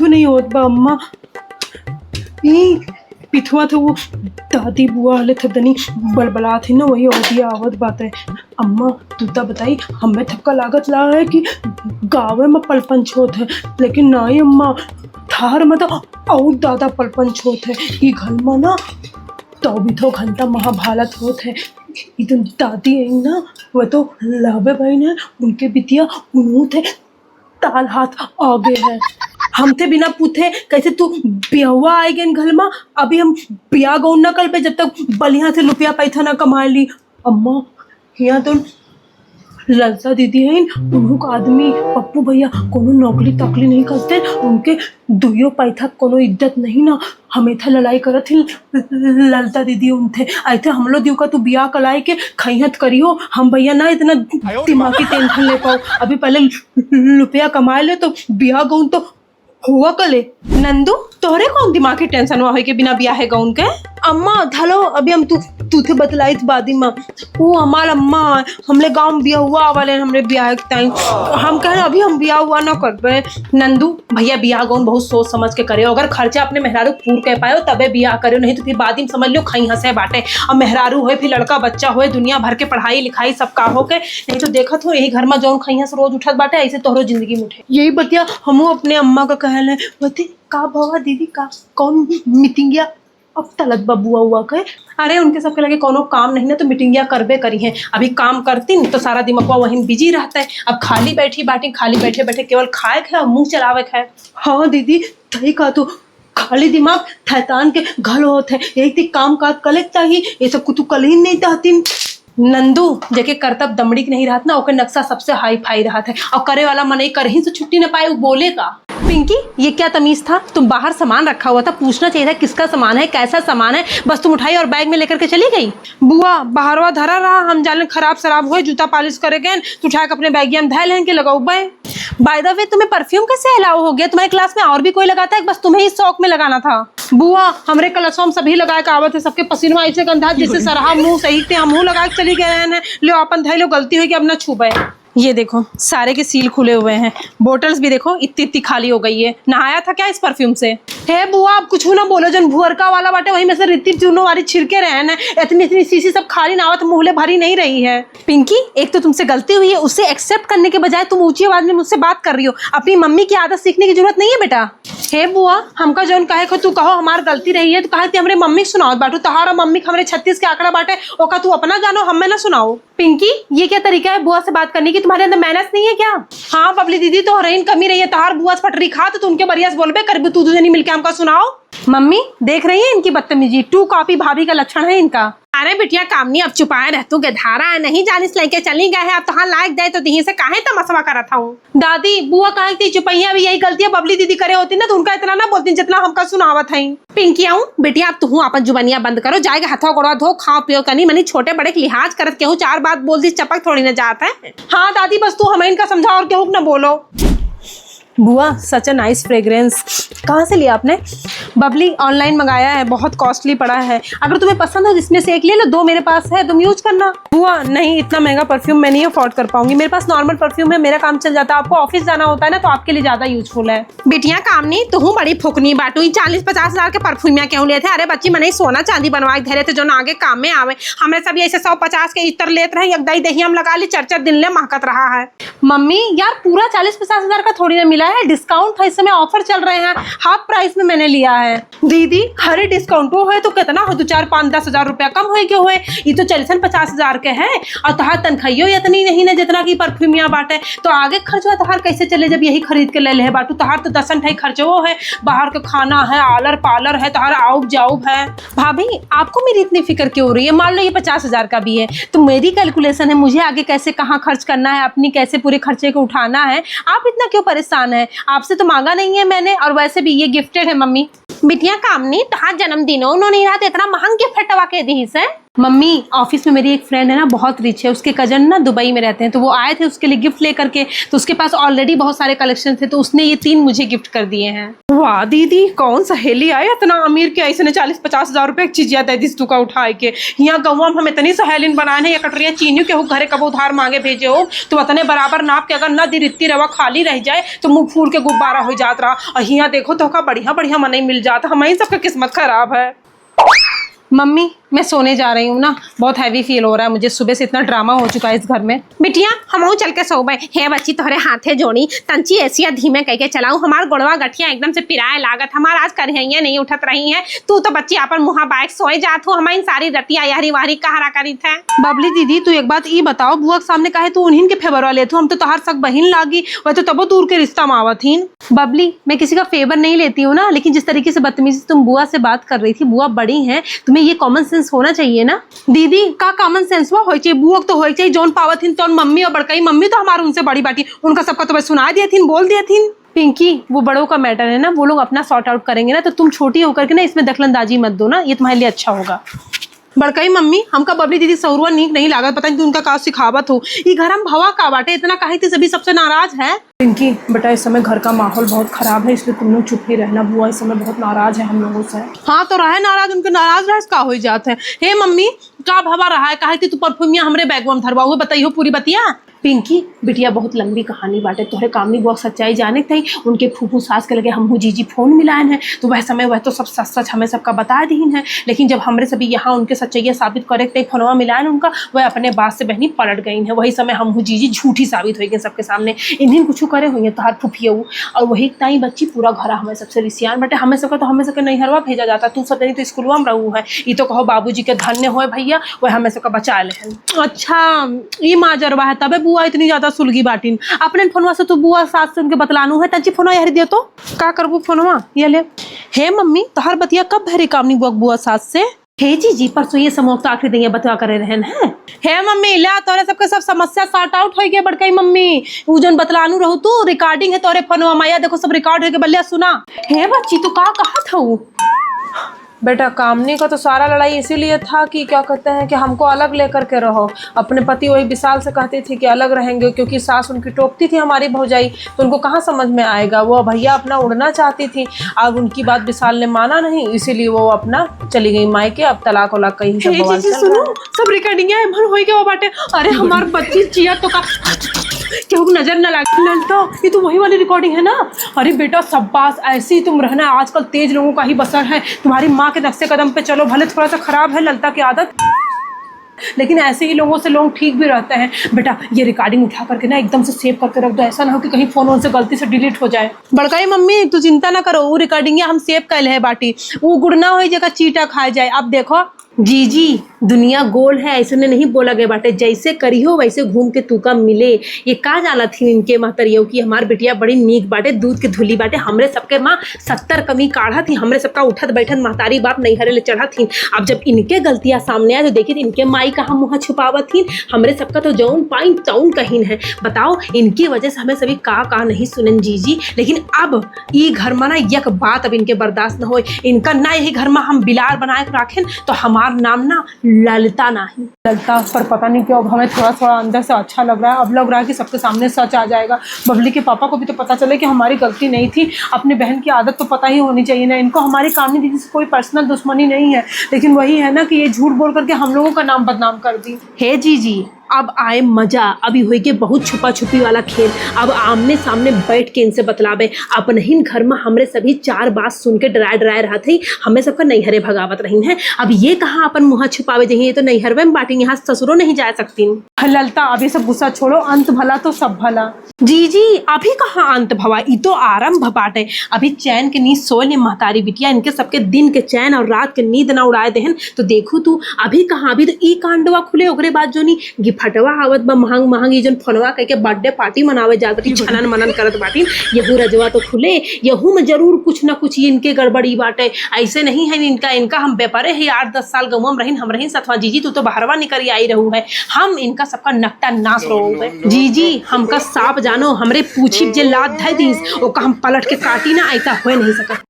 नहीं होत बा अम्मा। ई पिथुआ तो वो दादी बुआ वाले थे दनी बलबला थी ना, वही औदिया आवत बात है। अम्मा तू तो बताई, हमें थक्का लागत ला है कि गाँव में पलपन छोत है, लेकिन नहीं अम्मा, थार में तो और ज्यादा पलपन छोत है। ये घर में ना 24 घंटा महाभारत होत है। इधर दादी है ना, वह तो लावे बहन है, उनके बिटिया उन्हों थे ताल हाथ आगे है। हम थे बिना पूछे कैसे तू ब्याहुआ आए गए घर में। अभी हम ब्याह गौ न कर पे, जब तक बलिया से रुपया पैसा ना कमा ली। अम्मा यहाँ तो ललसा दीदी है, उन्हों का आदमी पप्पू भैया कोनो नौकरी तकली नहीं करते, उनके दुइयो पैसा कोनो इज्जत नहीं ना। हमें था लड़ाई करत थी ललता दीदी उनथे ऐसे हम लोग दियो का तू बियाह कलाई के खैहत करियो। हम भैया ना इतना दिमागी टेंशन ले पाओ, अभी पहले रुपया कमा ले तो बियाह गौन तो हुआ कले। नंदू तोहरे कौन दिमागी टेंशन हुआ है कि बिना बियाह है गौन के। अम्मा धलो अभी हम तू थे बतलाई बादी माँ, वो हमार अम्मा हमले गाँव में बिया हुआ वाले हमरे बियाह के टाइम हम कहें अभी हम बियाह हुआ ना कर पाए। नंदू भैया बियाह गौन बहुत सोच समझ के करे, अगर खर्चा अपने मेहरारू पूर कर पाए तबे बियाह करे, नहीं तो फिर बाद में समझ लो खई हंसे बाटे। अब मेहरारू हो फिर लड़का बच्चा हो, दुनिया भर के पढ़ाई लिखाई सब का हो के, नहीं तो देखत हो यही घर में जौन खई हंस रोज उठत बाटे ऐसे तोहरो जिंदगी में उठे। यही बतिया हम अपने अम्मा का कहल है। बती का भवा दीदी का कौन मीटिंगिया अब तलत बबुआ हुआ कहे। अरे उनके सबके लगे कोनो काम नहीं ना तो मीटिंगिया करबे करी है। अभी काम करती न तो सारा दिमाग वहीं बिजी रहता है। अब खाली बैठी बाटी खाली बैठे बैठे केवल खाए खाए और मुंह चलावे खाए। हाँ दीदी सही कहा तू, खाली दिमाग थैतान के घर होते है, यही थी काम काज कले चाहिए, ये सब कुछ कल ही नहीं चाहती। नंदू जेके करतब दमड़ी की नहीं रहत ना, ओके नक्शा सबसे हाई फाई रहा है, और करे वाला मन कर ही से छुट्टी न पाए वो बोलेगा। पिंकी ये क्या तमीज था, तुम बाहर सामान रखा हुआ था, पूछना चाहिए था किसका सामान है कैसा सामान है, बस तुम उठाई और बैग में लेकर के चली गई। बुआ बाहरवा धरा रहा, हम जाने खराब शराब हुए जूता पॉलिश करे गए, तू उठा के अपने बैग में धैल के लगाओ। बाय द वे तुम्हें परफ्यूम कैसे अलाउ हो गया, तुम्हारे क्लास में और भी कोई लगाता है, बस तुम्हें ही शौक में लगाना था। बुआ हमरे क्लासों में सभी लगाए आवत है, सबके पसीना ऐसे गंधा जिससे सरहा मुंह सही थे, हम मुंह लगा के चली गए हैं। लो अपन धैलो गलती हुई कि अब न छुपे। ये देखो सारे के सील खुले हुए हैं, बोटल्स भी देखो इतनी इतनी खाली हो गई है। नहाया था क्या इस परफ्यूम से? हे बुआ आप कुछ ना बोलो, जन भुअरका वाला बाटे वही में से रित्ती चूनो वाली छिड़के रहे हैं, इतनी इतनी सीसी सब खाली नावत मुहले भरी नहीं रही है। पिंकी एक तो तुमसे गलती हुई है, उससे एक्सेप्ट करने के बजाय तुम ऊंची आवाज में मुझसे बात कर रही हो। अपनी मम्मी की आदत सीखने की जरूरत नहीं है बेटा। हे बुआ हमका जौन कहे को तू कहो हमार गलती रही है तो कहे हमरे मम्मी सुनाओ बाटू, तहारा मम्मी हमरे 36 के आंकड़ा बाटे ओका तू अपना जानो हमें ना सुनाओ। पिंकी ये क्या तरीका है बुआ से बात करने की, तुम्हारे अंदर मैनर्स नहीं है क्या? हाँ बबली दीदी तो रही कमी रही है, तहार बुआ से पटरी खा तो उनके बढ़िया से बोलबे कर तू नहीं मिलके हमका सुनाओ। मम्मी देख रही है इनकी बदतमीजी, 2 कॉपी भाभी का लक्षण है इनका। अरे बिटिया कामनी अब चुपाए रह तू गधारा नहीं जानिस लेके चली गए है, अब तहां लायक जाए तो दही से काहे तमसवा करत हूं। दादी बुआ कहे थी चुपैया भी यही गलतियां बबली दीदी करे होती ना तो उनका इतना ना बोलती जितना हमका सुनावत है। पिंकी आऊं बेटिया अब तू अपन जुबानिया बंद करो, जाएगा हथवा गोड़वा धो खाओ पियो कनी मनी छोटे बड़े के लिहाज करत केहू 4 बात बोल दी चपक थोड़ी ना जाता है। हाँ दादी बस तू हमें इनका समझा और केहू ना बोलो। बुआ सच अ नाइस फ्रेग्रेंस, कहाँ से लिया आपने? बबली ऑनलाइन मंगाया है, बहुत कॉस्टली पड़ा है, अगर तुम्हें पसंद हो इसमें से एक ले लो, 2 मेरे पास है तुम यूज करना। बुआ नहीं इतना महंगा परफ्यूम मैं नहीं अफोर्ड कर पाऊंगी, मेरे पास नॉर्मल परफ्यूम है, मेरा काम चल जाता है, आपको ऑफिस जाना होता है ना तो आपके लिए ज्यादा यूजफुल है। बेटिया काम नहीं तू बड़ी फुकनी बाटू 40-50 हजार के परफ्यूमिया क्यों लेते? अरे बच्ची मैंने सोना चांदी बनवाए धरे थे जो ना आगे काम में आवे, हमें सब ऐसे 150 के इतर लेते रहे, एक दही हम लगा ली 4-4 दिन ले महकत रहा है। मम्मी यार पूरा 40-50 हजार का थोड़ी ना मिला है, डिस्काउंट है, इस समय ऑफर चल रहे हैं, हाफ प्राइस में मैंने लिया है। दीदी हरे डिस्काउंट है तो कितना हो 2-4-5-10 हजार रुपया कम हो क्यों है, ये तो 40-50 हजार के है और तहार तनखाइयो इतनी नहीं ना जितना की परफ्यूमिया बाटे, तो आगे खर्च हुआ तहार कैसे चले जब यही खरीद के ले ले बाटू। तहार तो 10 ढाई खर्चो है, बाहर का खाना है, आलर पालर है, तहार आउब जाउब है। भाभी आपको मेरी इतनी फिक्र क्यों हो रही है? मान लो ये 50 हजार का भी है तो मेरी कैलकुलेशन है, मुझे आगे कैसे कहाँ खर्च करना है, अपनी कैसे पूरे खर्चे को उठाना है, आप इतना क्यों परेशान है? आपसे तो मांगा नहीं है मैंने, और वैसे भी ये गिफ्टेड है मम्मी। बिटिया काम नहीं तहार जन्मदिन हो उन्होंने रात इतना महंग गिफ्ट हटवा के दी से। मम्मी ऑफिस में मेरी एक फ्रेंड है ना, बहुत रिच है, उसके कजन ना दुबई में रहते हैं, तो वो आए थे उसके लिए गिफ्ट ले करके, तो उसके पास ऑलरेडी बहुत सारे कलेक्शन थे, तो उसने ये 3 मुझे गिफ्ट कर दिए हैं। वाह दीदी, कौन सहेली आए इतना अमीर के ऐसे ने 40-50 हजार रुपए चीजिया दे दिस तुका उठाए के। यहाँ गौवा हम इतनी सहेलिन बनाए हैं, या कटरिया चीनी के हो घरे कब उधार मांगे भेजे हो तो वतने बराबर नाप के अगर न दी रित्ती रवा खाली रह जाए तो मुंह फूल के गुब्बारा हो जात रहा। और यहाँ देखो तो का बढ़िया बढ़िया मनई मिल जाता, हमारी सबका किस्मत खराब है। मम्मी मैं सोने जा रही हूँ ना, बहुत हैवी फील हो रहा है मुझे, सुबह से इतना ड्रामा हो चुका है इस घर में। बिटिया हम चल के सो गए हे बच्ची, तोहरे हाथे जोड़ी तंची ऐसिया धीमे कह के चलाऊ, हमार गोड़वा गठिया एकदम से पिराए लागत, हमार आज करहिया नहीं उठत रही है। तू तो बच्ची अपन मुहा बाइक सोए जात हो, हमारी सारी रतिया यारी वारी कहारा करी थे। बबली दीदी तू एक बात ई बताओ, बुआ के सामने कहे तू उन्हीं के फेवर वाले तू, हम तो तहार सक बहिन लागी, वह तो तबो दूर के रिश्ता मावत थीन। बबली मैं किसी का फेवर नहीं लेती हूँ ना, लेकिन जिस तरीके से बदतमीजी तुम बुआ से बात कर रही थी, बुआ बड़ी हैं, तुम्हें ये कॉमन सेंस होना चाहिए ना। दीदी का कॉमन सेंस हुआ होई चाहिए, बुआ तो होई चाहिए जोन पावत थीन, तो मम्मी और बड़कई मम्मी तो हमारे उनसे बड़ी बाटी, उनका सबका तो सुना दिया थीन, बोल दिया थीन। पिंकी वो बड़ों का मैटर है ना, वो लोग अपना सॉर्ट आउट करेंगे ना, तो तुम छोटी होकर के ना इसमें दखलंदाजी मत दो ना, ये तुम्हारे लिए अच्छा होगा। बड़कई मम्मी हमका बबली दीदी सौरुआ नीक नहीं लागत, पता नहीं उनका का सिखावत हो, ये घर हम भवा का बाटे इतना कही थी सभी सबसे नाराज है। पिंकी बेटा इस समय घर का माहौल बहुत खराब है, इसलिए तुम लोग चुप ही रहना, बुआ इस समय बहुत नाराज है हम लोगों से। हाँ तो रहे नाराज, उनके नाराज रहे का हो जाते हैं। हे मम्मी का भवा रहा है, कहे थी तू परफ्यूमिया हमरे बैगवा में धरवा हुए, बताइयो पूरी बतिया। पिंकी बिटिया बहुत लंबी कहानी बाटे, तोहरे कामनी बुआ सच्चाई जाने थी, उनके फूफू सास के लगे हमहू जीजी फोन मिलान है, तो वह समय वह तो सब सच सच हमें सबका बता दीन है, लेकिन जब हमरे सभी यहाँ उनके सच्चाई साबित करे थे फोनवा मिलान उनका, वह अपने बात से बहनी पलट गई है, वही समय हमहू जीजी झूठी साबित हो गई सबके सामने, इन्हीं कुछ करे हुई है तोहार फुफिया, और वही ताई बच्ची पूरा घर हमें सबसे रिसियान बटे, हमें सबका तो हमें सबके नैहरवा भेजा जाता, तू सब नहीं तो स्कूलवा में रहू है, ये तो कहो बाबूजी के धन्य हो भैया, वह हमें सबका बचा ले। अच्छा ये माजरवा है, तबे बुआ इतनी ज्यादा सुलगी बाटिन, अपने फोनवा से तो बुआ सास से उनके बतलानू है, तंची फोनवा यार दियो तो का करबू फोनवा ये ले। हे मम्मी तोहर बतिया कब भरे कामनी बुआ सास से? हे जी परसों ये समोसा आखिरी दिन बतवा करे रहन है। हे मम्मी ला तोरे सबके सब समस्या सॉर्ट आउट हो गए बड़कई मम्मी, उ जन बतलानू रहू तू रिकॉर्डिंग है तोरे फोनवा माया, देखो सब रिकॉर्ड हो के बल्ले सुना। हे बच्ची तू का कहा था? बेटा कामनी का तो सारा लड़ाई इसीलिए था कि क्या कहते हैं कि हमको अलग लेकर के रहो, अपने पति वही विशाल से कहती थी कि अलग रहेंगे, क्योंकि सास उनकी टोकती थी हमारी भौजाई, तो उनको कहाँ समझ में आएगा, वो भैया अपना उड़ना चाहती थी, अब उनकी बात विशाल ने माना नहीं, इसीलिए वो अपना चली गई मायके, अब तलाक वलाक कहीं से बवाल चल रहा है। सब रिकॉर्डिंग है भर हो गया बाटे, अरे हमार बच्ची चिया तो का क्यों नजर न लगे ललता, ये तो वही वाली रिकॉर्डिंग है ना। अरे बेटा शाबाश, ऐसे ही तुम रहना, आजकल तेज लोगों का ही बसर है, तुम्हारी माँ के नक्शे कदम पे चलो, भले थोड़ा सा खराब है ललता की आदत, लेकिन ऐसे ही लोगों से लोग ठीक भी रहते हैं। बेटा ये रिकॉर्डिंग उठा करके ना एकदम से सेव करके रख दो, ऐसा ना हो कि कहीं फोन से गलती से डिलीट हो जाए। बड़काई मम्मी तू चिंता ना करो, वो रिकॉर्डिंग हम सेव कर ले बाटी, वो गुड़ना हो जगह चीटा खाए जाए। अब देखो जी दुनिया गोल है, ऐसे ने नहीं बोला गया बाटे, जैसे करी हो वैसे घूम के तूका मिले, ये का जाला थी इनके महतरियों की, हमार बिटिया बड़ी नीक बाटे, दूध के धुली बाटे, हमरे सबके माँ 70 कमी काढ़ा थी, हमरे सबका उठत बैठत महतारी बाप नैहरे ले चढ़ा थी, अब जब इनके गलतियां सामने आए तो देखिए इनके माई कहाँ मुँह छुपावत थी, हमरे सबका तो जौन पाइन तौन कहीन है। बताओ इनकी वजह से हमें सभी का नहीं सुनन जी, लेकिन अब ये घर में ना यक बात अब इनके बर्दाश्त न हो, इनका ना यही घर में हम बिलार बनाए रखें तो हमार नाम ना ललिता नहीं ललिता, पर पता नहीं क्यों अब हमें थोड़ा थोड़ा अंदर से अच्छा लग रहा है, अब लग रहा है कि सबके सामने सच आ जाएगा, बबली के पापा को भी तो पता चले कि हमारी गलती नहीं थी, अपनी बहन की आदत तो पता ही होनी चाहिए ना इनको, हमारी कामनी दीदी से कोई पर्सनल दुश्मनी नहीं है, लेकिन वही है ना कि ये झूठ बोल करके हम लोगों का नाम बदनाम कर दी। हे जी अब आए मजा, अभी हुई के बहुत छुपा छुपी वाला खेल, अब आमने सामने बैठ के इनसे बतलावे, अपने ही घर में हमरे सभी 4 बात सुन के डराए रहा थी, हमें सबका नैहरे भगावत रही हैं, अब ये कहाँ अपन मुँह छुपावे जही, ये तो नैहरवे में बाटी, यहाँ ससुरों नहीं जा सकती। ललता अभी सब गुस्सा छोड़ो, अंत भला तो सब भला। जी अभी कहाँ अंत भवा, ये तो आरंभ बाटे, अभी चैन के नींद सोए ले महतारी बिटिया, इनके सबके दिन के चैन और रात के नींद ना उड़ाए देहन, तो देखू तू अभी कहाँ, अभी तो ई कांडवा खुले, ओकरे बाद जो नी फटवा आवत बा महंग ये जन फोनवा कह के बर्थडे पार्टी मनावे जात बाटी, छनन मनन करत बाटी, यहू रजवा तो खुले, यहू में जरूर कुछ ना कुछ इनके गड़बड़ी बाटे, ऐसे नहीं है इनका हम व्यापारे है, 8-10 साल गंवा में रहीन, हम रहीन सतवा जीजी तू तो बाहरवा निकल आई रहू है, हम इनका सबका नकटा नाश रहो है। जी हमका सांप जानो, हमरे पूछी जे लात धै दीस, ओका हम पलट के काटी ना, ऐसा हो नहीं सकत।